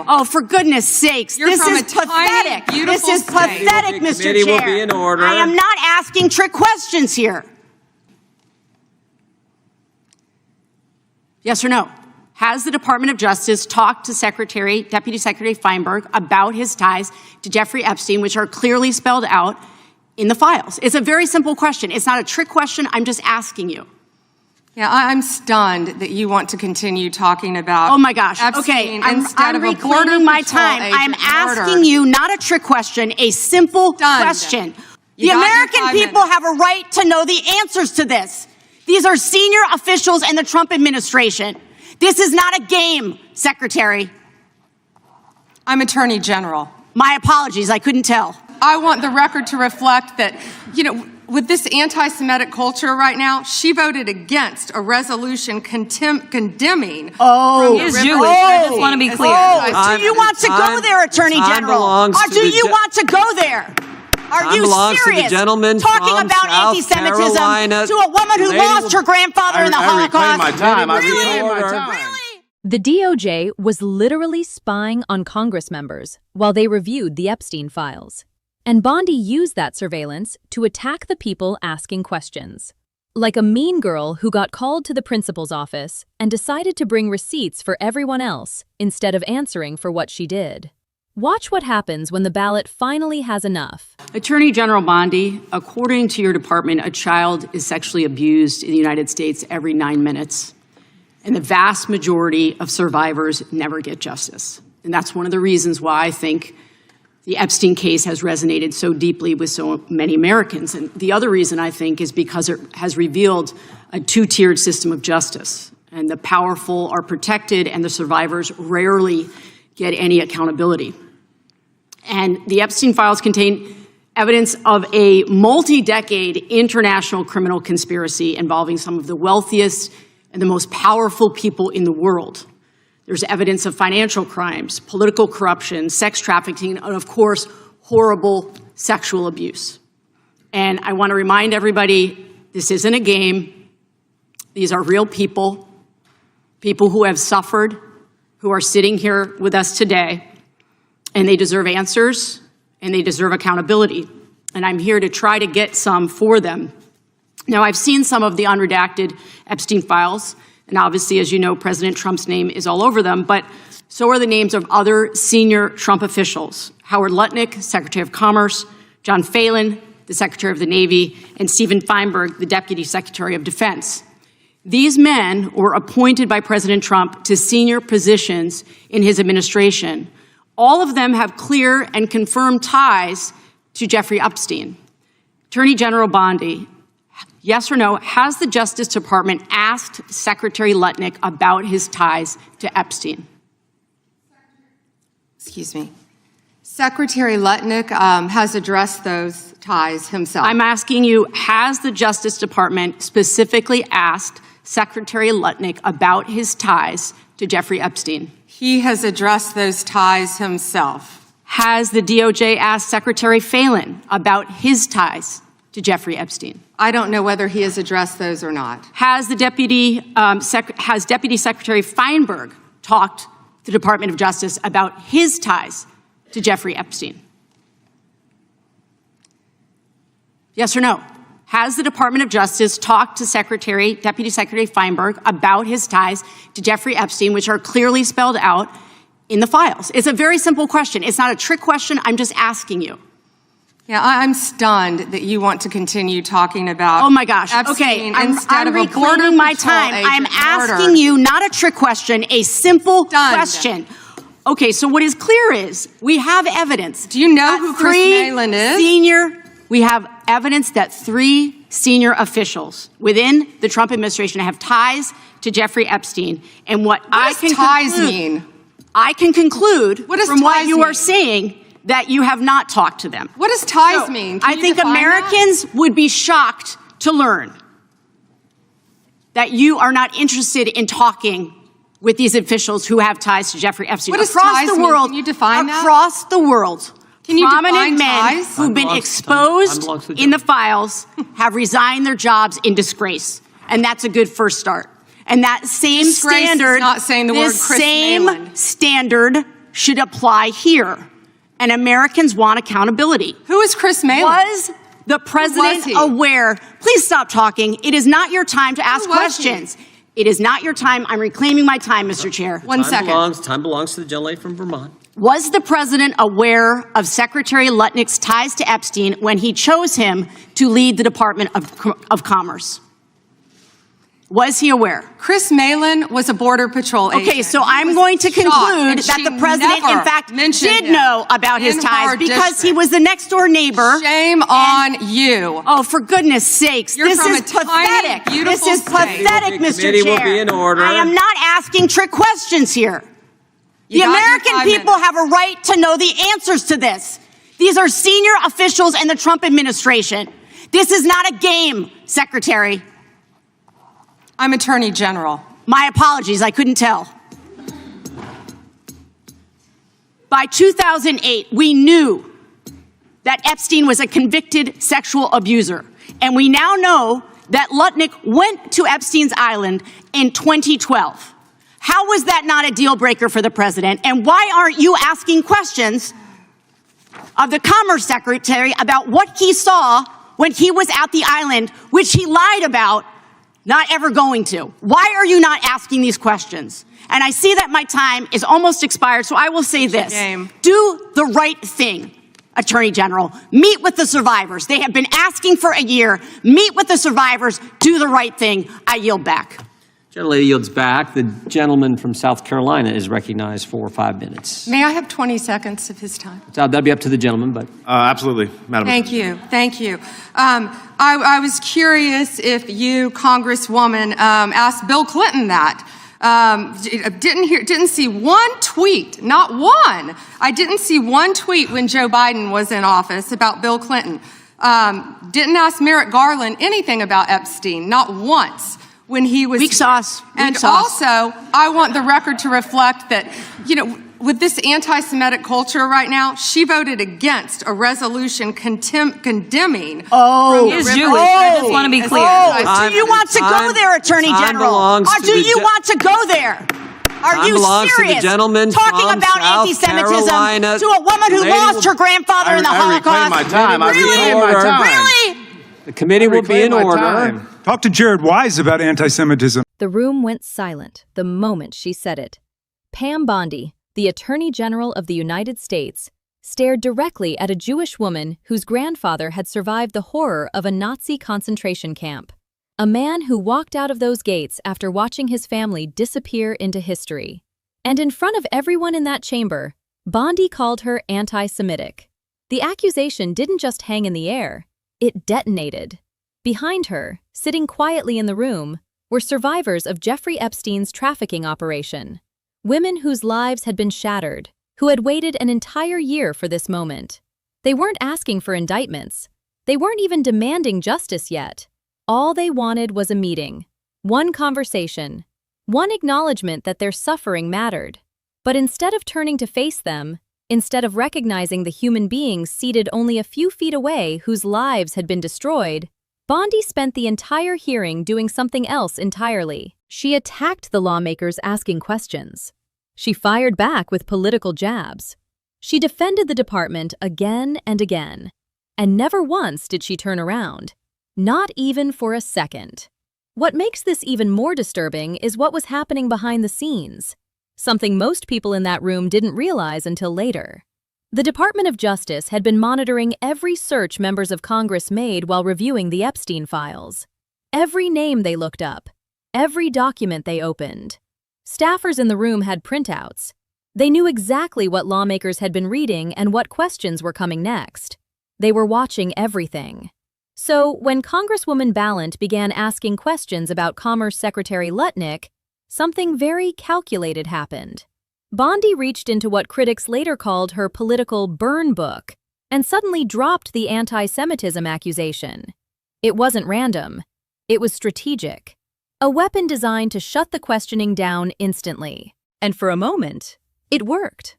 Oh, for goodness sakes. You're this from is a tiny, pathetic. beautiful This is state. pathetic, Mr. Committee will be Chair. in order. I am not asking trick questions here. Yes or no? Has the Department of Justice talked to Deputy Secretary Feinberg about his ties to Jeffrey Epstein, which are clearly spelled out in the files? It's a very simple question. It's not a trick question. I'm just asking you. Yeah, I'm stunned that you want to continue talking about. Oh my gosh. Epstein Okay, I'm reclaiming my time. I'm asking you not a trick question, a simple question. The American people have a right to know the answers to this. These are senior officials in the Trump administration. This is not a game, Secretary. I'm Attorney General. My apologies, I couldn't tell. I want the record to reflect that, with this anti-Semitic culture right now, she voted against a resolution condemning. Oh, is Jewish. I just want to be clear. Do you want to go there, Attorney General? Or do you want to go there? Are you serious? Talking about anti-Semitism to a woman who lost her grandfather in the Holocaust? Really? The DOJ was literally spying on Congress members while they reviewed the Epstein files. And Bondi used that surveillance to attack the people asking questions. Like a mean girl who got called to the principal's office and decided to bring receipts for everyone else instead of answering for what she did. Watch what happens when the ballot finally has enough. Attorney General Bondi, according to your department, a child is sexually abused in the United States every 9 minutes. And the vast majority of survivors never get justice. And that's one of the reasons why I think the Epstein case has resonated so deeply with so many Americans. And the other reason, I think, is because it has revealed a two-tiered system of justice. And the powerful are protected, and the survivors rarely get any accountability. And the Epstein files contain evidence of a multi-decade international criminal conspiracy involving some of the wealthiest and the most powerful people in the world. There's evidence of financial crimes, political corruption, sex trafficking, and of course, horrible sexual abuse. And I want to remind everybody, this isn't a game. These are real people, people who have suffered, who are sitting here with us today, and they deserve answers, and they deserve accountability. And I'm here to try to get some for them. Now, I've seen some of the unredacted Epstein files, and obviously, as you know, President Trump's name is all over them, but so are the names of other senior Trump officials: Howard Lutnick, Secretary of Commerce; John Phelan, the Secretary of the Navy; and Stephen Feinberg, the Deputy Secretary of Defense. These men were appointed by President Trump to senior positions in his administration. All of them have clear and confirmed ties to Jeffrey Epstein. Attorney General Bondi, yes or no, has the Justice Department asked Secretary Lutnick about his ties to Epstein? Excuse me. Secretary Lutnick has addressed those ties himself. I'm asking you, has the Justice Department specifically asked Secretary Lutnick about his ties to Jeffrey Epstein? He has addressed those ties himself. Has the DOJ asked Secretary Phelan about his ties to Jeffrey Epstein? I don't know whether he has addressed those or not. Has the Deputy Secretary Feinberg talked to the Department of Justice about his ties to Jeffrey Epstein? Yes or no? Has the Department of Justice talked to Deputy Secretary Feinberg about his ties to Jeffrey Epstein, which are clearly spelled out in the files? It's a very simple question. It's not a trick question. I'm just asking you. Yeah, I'm stunned that you want to continue talking about. Oh my gosh. Epstein Okay, I'm reclaiming my time. I'm asking you not a trick question, a simple question. Okay, so what is clear is we have evidence. Do you know who Chris Malin is? We have evidence that 3 senior officials within the Trump administration have ties to Jeffrey Epstein. And what does ties mean? I can conclude from what you are mean? saying that you have not talked to them. What does ties mean? I think Americans would be shocked to learn that you are not interested in talking with these officials who have ties to Jeffrey Epstein. What does ties mean? Can you define that? Across the world, prominent men who've been exposed in the files have resigned their jobs in disgrace. And that's a good first start. And that same standard, not saying the word Chris Malin. standard should apply here. And Americans want accountability. Who is Chris Malin? Was the president he? aware? Please stop talking. It is not your time to ask Who was questions. It is not your time. I'm reclaiming my time, Mr. Chair. One second. Time belongs to the gentlelady from Vermont. Was the president aware of Secretary Lutnick's ties to Epstein when he chose him to lead the Department of Commerce? Was he aware? Chris Malin was a Border Patrol agent. Okay, so I'm going to conclude that the president, in fact, did know about his ties because he was the next door neighbor. Shame on you. Oh, for goodness sakes. You're this from is a tiny, pathetic. This beautiful is state. pathetic, Mr. Committee Chair. will be in order. I am not asking trick questions here. You The got your American 5 people minutes. have a right to know the answers to this. These are senior officials in the Trump administration. This is not a game, Secretary. I'm Attorney General. My apologies, I couldn't tell. By 2008, we knew that Epstein was a convicted sexual abuser. And we now know that Lutnick went to Epstein's Island in 2012. How was that not a deal breaker for the president? And why aren't you asking questions of the Commerce Secretary about what he saw when he was at the island, which he lied about not ever going to? Why are you not asking these questions? And I see that my time is almost expired, so I will say this. Do the right thing, Attorney General. Meet with the survivors. They have been asking for a year. Meet with the survivors. Do the right thing. I yield back. Gentlelady yields back. The gentleman from South Carolina is recognized for 5 minutes. May I have 20 seconds of his time? So that'd be up to the gentleman, but Absolutely, Madam Thank President. you. Thank you. I was curious if you, Congresswoman, asked Bill Clinton that. Didn't see one tweet, not one. I didn't see one tweet when Joe Biden was in office about Bill Clinton. Didn't ask Merrick Garland anything about Epstein, not once. When he was Weak sauce. And Weak sauce. also, I want the record to reflect that, with this anti-Semitic culture right now, she voted against a resolution condemning. Oh, He is Jewish. I just want to be clear. do you want to go there, Attorney time General? belongs Or to do the you want to go there? Are Time you belongs to the serious? gentleman Talking from about South anti-Semitism Carolina. to a woman who Lady lost will- her grandfather in the I reclaim Holocaust? my time. I Really? reclaim my time. Really? the committee will be in Reclaim my order. time. Talk to Jared Wise about anti-Semitism. The room went silent the moment she said it. Pam Bondi, the Attorney General of the United States, stared directly at a Jewish woman whose grandfather had survived the horror of a Nazi concentration camp. A man who walked out of those gates after watching his family disappear into history. And in front of everyone in that chamber, Bondi called her anti-Semitic. The accusation didn't just hang in the air, it detonated. Behind her, sitting quietly in the room, were survivors of Jeffrey Epstein's trafficking operation. Women whose lives had been shattered, who had waited an entire year for this moment. They weren't asking for indictments. They weren't even demanding justice yet. All they wanted was a meeting, one conversation, one acknowledgement that their suffering mattered. But instead of turning to face them, instead of recognizing the human beings seated only a few feet away whose lives had been destroyed, Bondi spent the entire hearing doing something else entirely. She attacked the lawmakers asking questions. She fired back with political jabs. She defended the department again and again. And never once did she turn around. Not even for a second. What makes this even more disturbing is what was happening behind the scenes. Something most people in that room didn't realize until later. The Department of Justice had been monitoring every search members of Congress made while reviewing the Epstein files. Every name they looked up, every document they opened. Staffers in the room had printouts. They knew exactly what lawmakers had been reading and what questions were coming next. They were watching everything. So, when Congresswoman Balint began asking questions about Commerce Secretary Lutnick, something very calculated happened. Bondi reached into what critics later called her political burn book and suddenly dropped the anti-Semitism accusation. It wasn't random. It was strategic. A weapon designed to shut the questioning down instantly. And for a moment, it worked.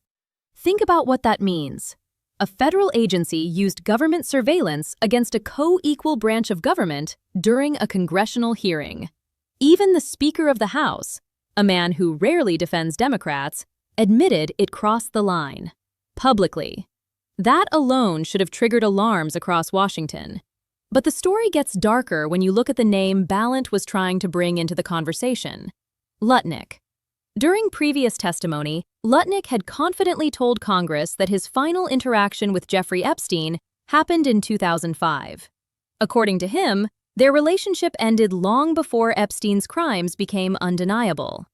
Think about what that means. A federal agency used government surveillance against a co-equal branch of government during a congressional hearing. Even the Speaker of the House, a man who rarely defends Democrats, admitted it crossed the line. Publicly. That alone should have triggered alarms across Washington. But the story gets darker when you look at the name Balint was trying to bring into the conversation. Lutnick. During previous testimony, Lutnick had confidently told Congress that his final interaction with Jeffrey Epstein happened in 2005. According to him, their relationship ended long before Epstein's crimes became undeniable.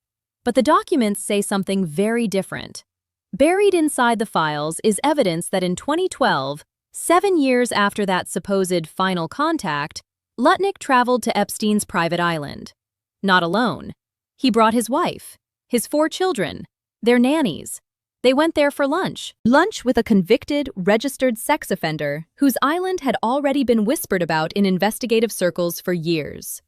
But the documents say something very different. Buried inside the files is evidence that in 2012, 7 years after that supposed final contact, Lutnick traveled to Epstein's private island. Not alone. He brought his wife, his 4 children, their nannies. They went there for lunch. Lunch with a convicted, registered sex offender whose island had already been whispered about in investigative circles for years.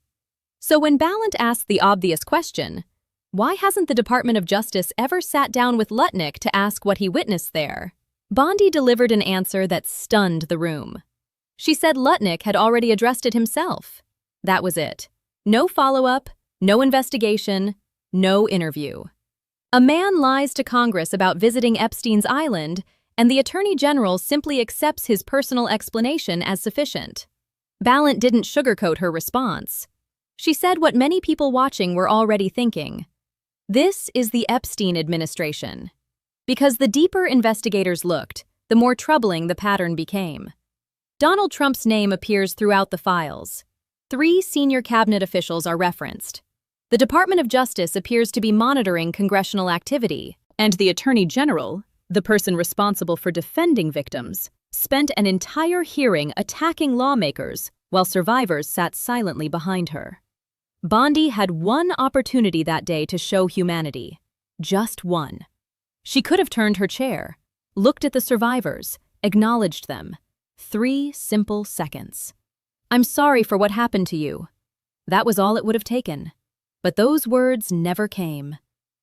So when Balint asked the obvious question, why hasn't the Department of Justice ever sat down with Lutnick to ask what he witnessed there? Bondi delivered an answer that stunned the room. She said Lutnick had already addressed it himself. That was it. No follow-up, no investigation, no interview. A man lies to Congress about visiting Epstein's island, and the Attorney General simply accepts his personal explanation as sufficient. Balint didn't sugarcoat her response. She said what many people watching were already thinking. This is the Epstein administration. Because the deeper investigators looked, the more troubling the pattern became. Donald Trump's name appears throughout the files. 3 senior cabinet officials are referenced. The Department of Justice appears to be monitoring congressional activity, and the Attorney General, the person responsible for defending victims, spent an entire hearing attacking lawmakers while survivors sat silently behind her. Bondi had one opportunity that day to show humanity. Just one. She could have turned her chair, looked at the survivors, acknowledged them. 3 simple seconds. I'm sorry for what happened to you. That was all it would have taken. But those words never came.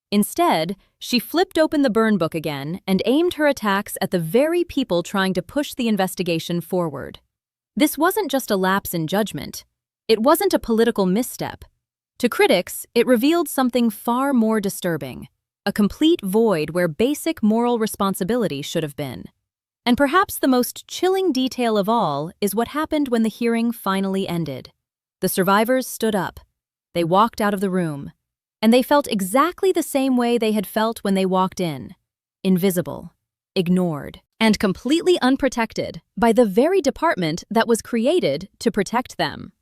Instead, she flipped open the burn book again and aimed her attacks at the very people trying to push the investigation forward. This wasn't just a lapse in judgment. It wasn't a political misstep. To critics, it revealed something far more disturbing. A complete void where basic moral responsibility should have been. And perhaps the most chilling detail of all is what happened when the hearing finally ended. The survivors stood up. They walked out of the room. And they felt exactly the same way they had felt when they walked in. Invisible, ignored, and completely unprotected by the very department that was created to protect them.